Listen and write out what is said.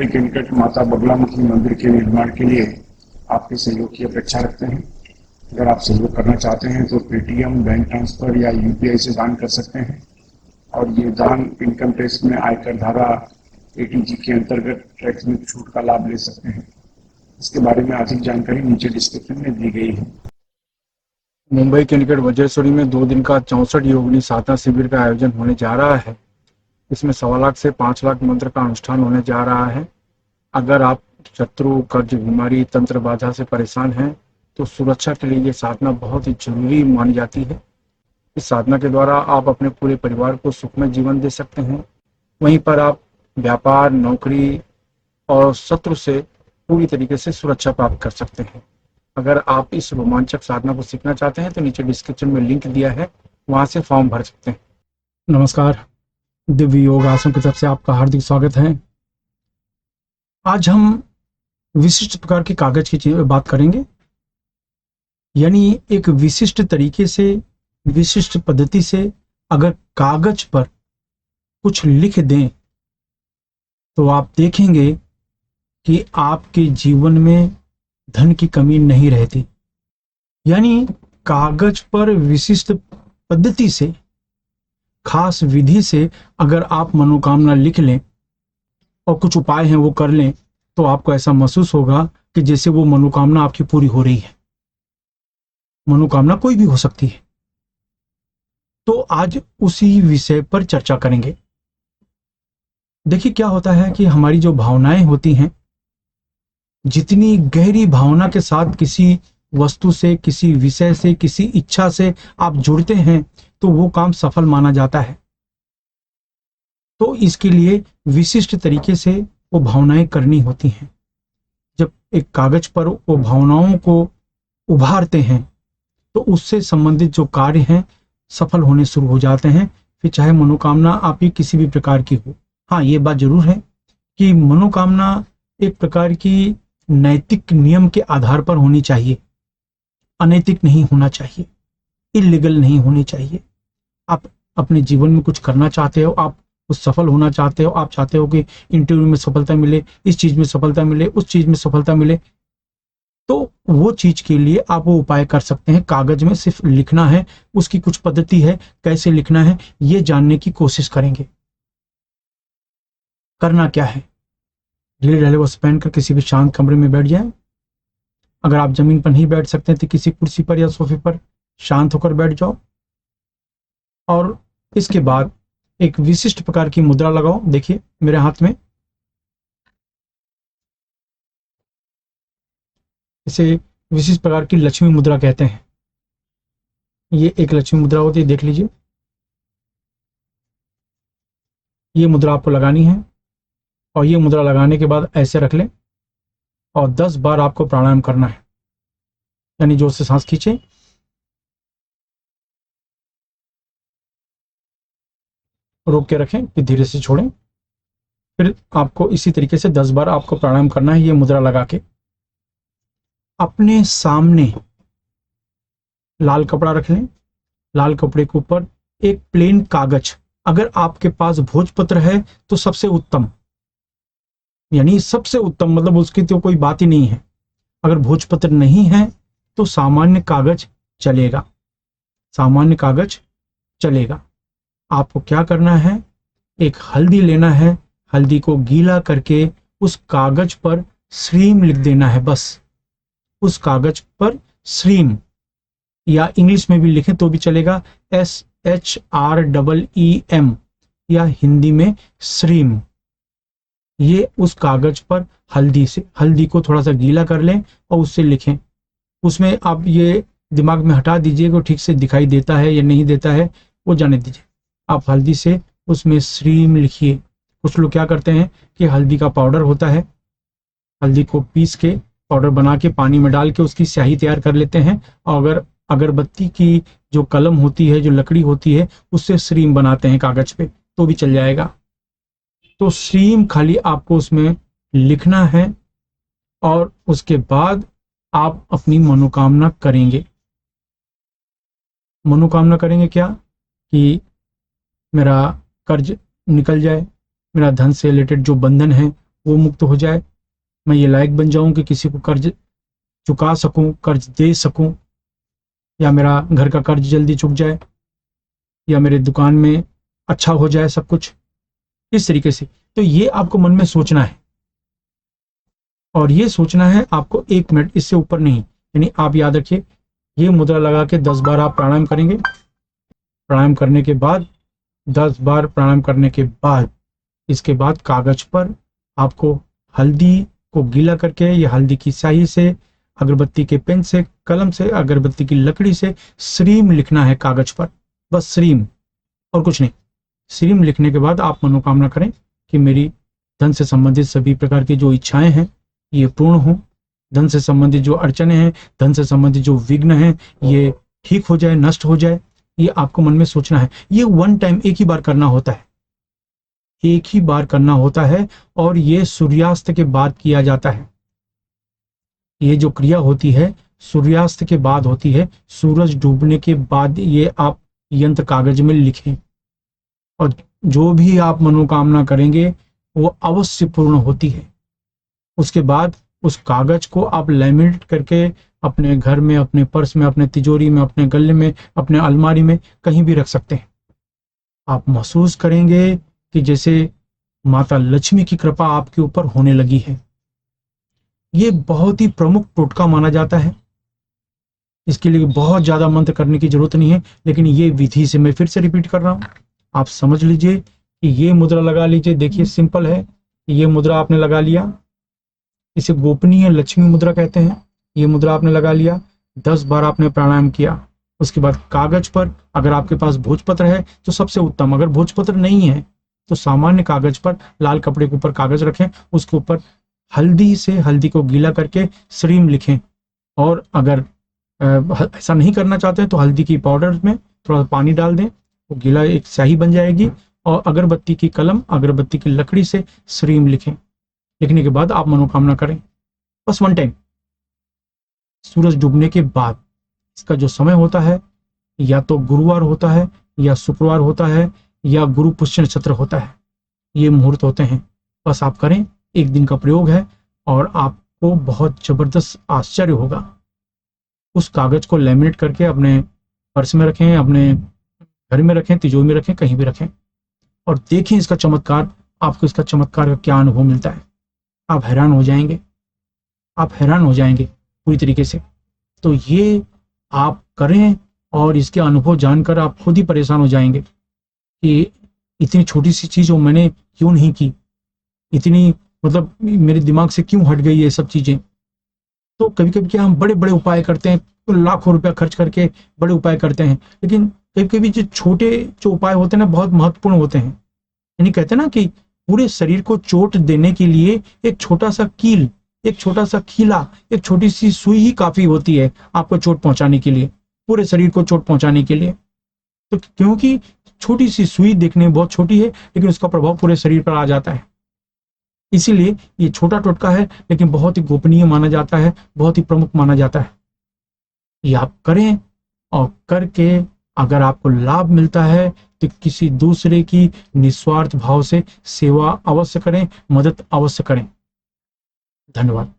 मुंबई के निकट माता बगलामुखी मंदिर के निर्माण के लिए आपके सहयोग की अपेक्षा रखते हैं। अगर आप सहयोग करना चाहते हैं तो पेटीएम, बैंक ट्रांसफर या यूपीआई से दान कर सकते हैं और ये दान इनकम टैक्स में आयकर धारा 80G के अंतर्गत टैक्स में छूट का लाभ ले सकते हैं। इसके बारे में अधिक जानकारी नीचे डिस्क्रिप्शन में दी गई है। मुंबई के निकट वज्रेश्वरी में 2 दिन का 64 योगिनी साधना शिविर का आयोजन होने जा रहा है। इसमें 1.25 लाख से 5 लाख मंत्र का अनुष्ठान होने जा रहा है। अगर आप शत्रु, कर्ज, बीमारी, तंत्र बाधा से परेशान हैं तो सुरक्षा के लिए ये साधना बहुत ही जरूरी मानी जाती है। इस साधना के द्वारा आप अपने पूरे परिवार को सुखमय जीवन दे सकते हैं। वहीं पर आप व्यापार, नौकरी और शत्रु से पूरी तरीके से सुरक्षा प्राप्त कर सकते हैं। अगर आप इस रोमांचक साधना को सीखना चाहते हैं तो नीचे डिस्क्रिप्शन में लिंक दिया है, वहां से फॉर्म भर सकते हैं। नमस्कार, दिव्य योग आसन की तरफ से आपका हार्दिक स्वागत है। आज हम विशिष्ट प्रकार के कागज की बात करेंगे, यानी एक विशिष्ट तरीके से, विशिष्ट पद्धति से अगर कागज पर कुछ लिख दें तो आप देखेंगे कि आपके जीवन में धन की कमी नहीं रहती। यानी कागज पर विशिष्ट पद्धति से, खास विधि से अगर आप मनोकामना लिख लें और कुछ उपाय हैं वो कर लें तो आपको ऐसा महसूस होगा कि जैसे वो मनोकामना आपकी पूरी हो रही है। मनोकामना कोई भी हो सकती है। तो आज उसी विषय पर चर्चा करेंगे। देखिए क्या होता है कि हमारी जो भावनाएं होती हैं, जितनी गहरी भावना के साथ किसी वस्तु से, किसी विषय से, किसी इच्छा से आप जुड़ते हैं तो वो काम सफल माना जाता है। तो इसके लिए विशिष्ट तरीके से वो भावनाएं करनी होती हैं। जब एक कागज पर वो भावनाओं को उभारते हैं तो उससे संबंधित जो कार्य हैं सफल होने शुरू हो जाते हैं। फिर चाहे मनोकामना आपकी किसी भी प्रकार की हो। हाँ, ये बात जरूर है कि मनोकामना एक प्रकार की नैतिक नियम के आधार पर होनी चाहिए, अनैतिक नहीं होना चाहिए, इल्लीगल नहीं होनी चाहिए। आप अपने जीवन में कुछ करना चाहते हो, आप कुछ सफल होना चाहते हो, आप चाहते हो कि इंटरव्यू में सफलता मिले, इस चीज में सफलता मिले, उस चीज में सफलता मिले, तो वो चीज के लिए आप वो उपाय कर सकते हैं। कागज में सिर्फ लिखना है, उसकी कुछ पद्धति है, कैसे लिखना है ये जानने की कोशिश करेंगे। करना क्या है, ढीले ढाले वस्त्र पहनकर किसी भी शांत कमरे में बैठ जाएं। अगर आप जमीन पर नहीं बैठ सकते तो किसी कुर्सी पर या सोफे पर शांत होकर बैठ जाओ और इसके बाद एक विशिष्ट प्रकार की मुद्रा लगाओ। देखिए मेरे हाथ में, इसे विशिष्ट प्रकार की लक्ष्मी मुद्रा कहते हैं। ये एक लक्ष्मी मुद्रा होती है, देख लीजिए। ये मुद्रा आपको लगानी है और ये मुद्रा लगाने के बाद ऐसे रख लें और 10 बार आपको प्राणायाम करना है। यानी जोर से सांस खींचें, रोक के रखें, फिर धीरे से छोड़ें। फिर आपको इसी तरीके से 10 बार आपको प्राणायाम करना है। ये मुद्रा लगा के अपने सामने लाल कपड़ा रख लें। लाल कपड़े के ऊपर एक प्लेन कागज, अगर आपके पास भोजपत्र है तो सबसे उत्तम, यानी सबसे उत्तम, मतलब उसकी तो कोई बात ही नहीं है। अगर भोजपत्र नहीं है तो सामान्य कागज चलेगा, सामान्य कागज चलेगा। आपको क्या करना है, एक हल्दी लेना है, हल्दी को गीला करके उस कागज पर श्रीम लिख देना है। बस उस कागज पर श्रीम, या इंग्लिश में भी लिखें तो भी चलेगा, SHREEM, या हिंदी में श्रीम। ये उस कागज पर हल्दी से, हल्दी को थोड़ा सा गीला कर लें और उससे लिखें। उसमें आप ये दिमाग में हटा दीजिए कि ठीक से दिखाई देता है या नहीं देता है, वो जाने दीजिए। आप हल्दी से उसमें श्रीम लिखिए। कुछ लोग क्या करते हैं कि हल्दी का पाउडर होता है, हल्दी को पीस के पाउडर बना के पानी में डाल के उसकी स्याही तैयार कर लेते हैं, और अगर अगरबत्ती की जो कलम होती है, जो लकड़ी होती है, उससे श्रीम बनाते हैं कागज पे, तो भी चल जाएगा। तो श्रीम खाली आपको उसमें लिखना है और उसके बाद आप अपनी मनोकामना करेंगे। मनोकामना करेंगे क्या, कि मेरा कर्ज निकल जाए, मेरा धन से रिलेटेड जो बंधन है वो मुक्त हो जाए, मैं ये लायक बन जाऊं कि किसी को कर्ज चुका सकूं, कर्ज दे सकूं, या मेरा घर का कर्ज जल्दी चुक जाए, या मेरे दुकान में अच्छा हो जाए सब कुछ, इस तरीके से। तो ये आपको मन में सोचना है, और ये सोचना है आपको 1 मिनट, इससे ऊपर नहीं। यानी आप याद रखिए, ये मुद्रा लगा के 10 बार आप प्राणायाम करेंगे। प्राणायाम करने के बाद 10 बार प्राणायाम करने के बाद, इसके बाद कागज पर आपको हल्दी को गीला करके, या हल्दी की स्याही से, अगरबत्ती के पेन से, कलम से, अगरबत्ती की लकड़ी से श्रीम लिखना है कागज पर, बस श्रीम, और कुछ नहीं। श्रीम लिखने के बाद आप मनोकामना करें कि मेरी धन से संबंधित सभी प्रकार की जो इच्छाएं हैं ये पूर्ण हो, धन से संबंधित जो अड़चने हैं, धन से संबंधित जो विघ्न हैं, ये ठीक हो जाए, नष्ट हो जाए। ये आपको मन में सोचना है। ये 1 टाइम, एक ही बार करना होता है, एक ही बार करना होता है, और ये सूर्यास्त के बाद किया जाता है। ये जो क्रिया होती है सूर्यास्त के बाद होती है, सूरज डूबने के बाद ये आप यंत्र कागज में लिखें, और जो भी आप मनोकामना करेंगे वो अवश्य पूर्ण होती है। उसके बाद उस कागज को आप लैमिनेट करके अपने घर में, अपने पर्स में, अपने तिजोरी में, अपने गले में, अपने अलमारी में, कहीं भी रख सकते हैं। आप महसूस करेंगे कि जैसे माता लक्ष्मी की कृपा आपके ऊपर होने लगी है। ये बहुत ही प्रमुख टोटका माना जाता है। इसके लिए बहुत ज्यादा मंत्र करने की जरूरत नहीं है, लेकिन ये विधि से, मैं फिर से रिपीट कर रहा हूं, आप समझ लीजिए कि ये मुद्रा लगा लीजिए। देखिए सिंपल है, ये मुद्रा आपने लगा लिया, इसे गोपनीय लक्ष्मी मुद्रा कहते हैं। ये मुद्रा आपने लगा लिया, 10 बार आपने प्राणायाम किया। उसके बाद कागज पर, अगर आपके पास भोजपत्र है तो सबसे उत्तम, अगर भोजपत्र नहीं है तो सामान्य कागज पर, लाल कपड़े के ऊपर कागज रखें, उसके ऊपर हल्दी से, हल्दी को गीला करके श्रीम लिखें। और अगर ऐसा नहीं करना चाहते हैं तो हल्दी की पाउडर में थोड़ा सा पानी डाल दें, वो गीला एक स्याही बन जाएगी, और अगरबत्ती की कलम, अगरबत्ती की लकड़ी से श्रीम लिखें। लिखने के बाद आप मनोकामना करें, बस 1 टाइम, सूरज डूबने के बाद। इसका जो समय होता है, या तो गुरुवार होता है, या शुक्रवार होता है, या गुरु पुष्य नक्षत्र होता है, ये मुहूर्त होते हैं। बस आप करें, 1 दिन का प्रयोग है, और आपको बहुत जबरदस्त आश्चर्य होगा। उस कागज को लैमिनेट करके अपने पर्स में रखें, अपने घर में रखें, तिजोरी में रखें, कहीं भी रखें, और देखें इसका चमत्कार। आपको इसका चमत्कार का क्या अनुभव मिलता है, आप हैरान हो जाएंगे, आप हैरान हो जाएंगे पूरी तरीके से। तो ये आप करें, और इसके अनुभव जानकर आप खुद ही परेशान हो जाएंगे कि इतनी छोटी सी चीज वो मैंने क्यों नहीं की, इतनी, मतलब मेरे दिमाग से क्यों हट गई ये सब चीजें। तो कभी कभी क्या, हम बड़े बड़े उपाय करते हैं, तो लाखों रुपया खर्च करके बड़े उपाय करते हैं, लेकिन कभी कभी जो छोटे जो उपाय होते हैं ना, बहुत महत्वपूर्ण होते हैं। यानी कहते हैं ना कि पूरे शरीर को चोट देने के लिए एक छोटा सा कील, एक छोटा सा खीला, एक छोटी सी सुई ही काफी होती है आपको चोट पहुंचाने के लिए, पूरे शरीर को चोट पहुंचाने के लिए। तो क्योंकि छोटी सी सुई देखने में बहुत छोटी है, लेकिन उसका प्रभाव पूरे शरीर पर आ जाता है। इसीलिए ये छोटा टोटका है, लेकिन बहुत ही गोपनीय माना जाता है, बहुत ही प्रमुख माना जाता है। ये आप करें, और करके अगर आपको लाभ मिलता है तो किसी दूसरे की निस्वार्थ भाव से सेवा अवश्य करें, मदद अवश्य करें। धन्यवाद।